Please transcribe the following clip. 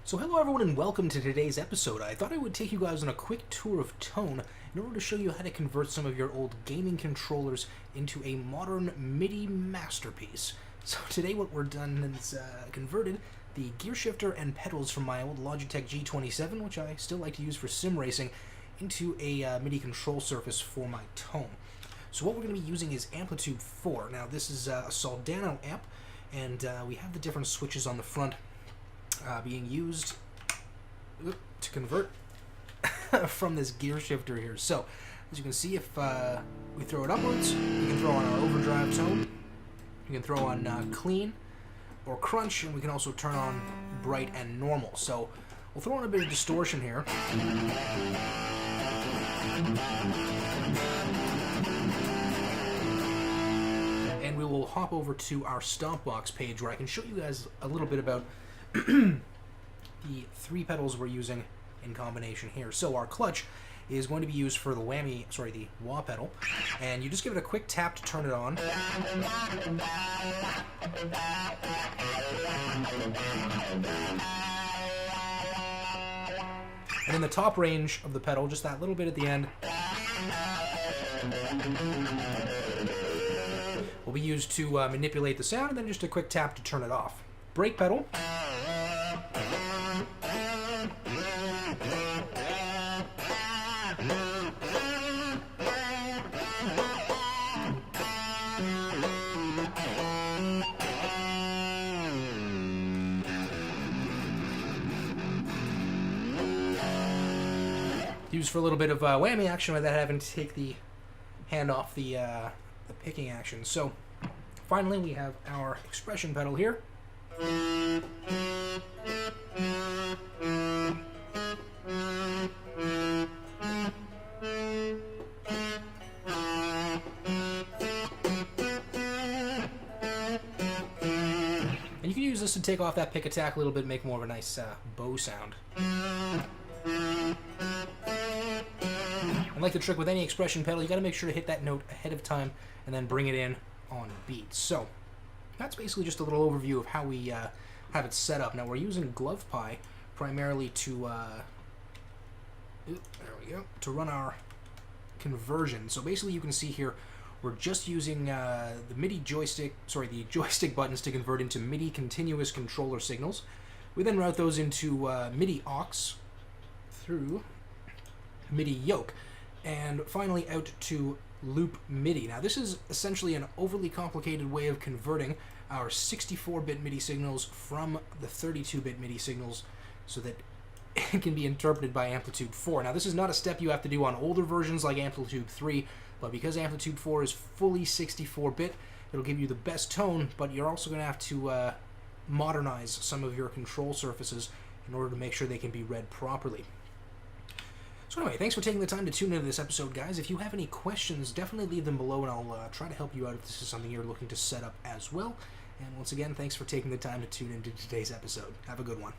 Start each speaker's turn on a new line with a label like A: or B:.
A: So hello everyone and welcome to today's episode. I thought I would take you guys on a quick tour of Tone in order to show you how to convert some of your old gaming controllers into a modern MIDI masterpiece. So today what we're done is converted the gear shifter and pedals from my old Logitech G27, which I still like to use for sim racing, into a MIDI control surface for my Tone. So what we're going to be using is Amplitude 4. Now this is a Soldano amp, and we have the different switches on the front being used to convert from this gear shifter here. So, as you can see, if we throw it upwards, we can throw on our overdrive tone, we can throw on clean or crunch, and we can also turn on bright and normal. So, we'll throw on a bit of distortion here. And we will hop over to our Stompbox page where I can show you guys a little bit about the three pedals we're using in combination here. So our clutch is going to be used for the the wah pedal, and you just give it a quick tap to turn it on. And in the top range of the pedal, just that little bit at the end, will be used to manipulate the sound, and then just a quick tap to turn it off. Brake pedal. Used for a little bit of whammy action without having to take the hand off the picking action. So finally we have our expression pedal here. And you can use this to take off that pick attack a little bit, make more of a nice bow sound. And like the trick with any expression pedal, you got to make sure to hit that note ahead of time and then bring it in on beat. So that's basically just a little overview of how we have it set up. Now we're using GlovePi primarily to to run our conversion. So basically you can see here we're just using the joystick buttons to convert into MIDI continuous controller signals. We then route those into midi-ox through MIDI yoke, and finally out to loop MIDI. Now this is essentially an overly complicated way of converting our 64-bit MIDI signals from the 32-bit MIDI signals so that it can be interpreted by Amplitude 4. Now this is not a step you have to do on older versions like Amplitude 3, but because Amplitude 4 is fully 64-bit, it'll give you the best tone, but you're also going to have to modernize some of your control surfaces in order to make sure they can be read properly. So anyway, thanks for taking the time to tune into this episode, guys. If you have any questions, definitely leave them below, and I'll try to help you out if this is something you're looking to set up as well. And once again, thanks for taking the time to tune into today's episode. Have a good one.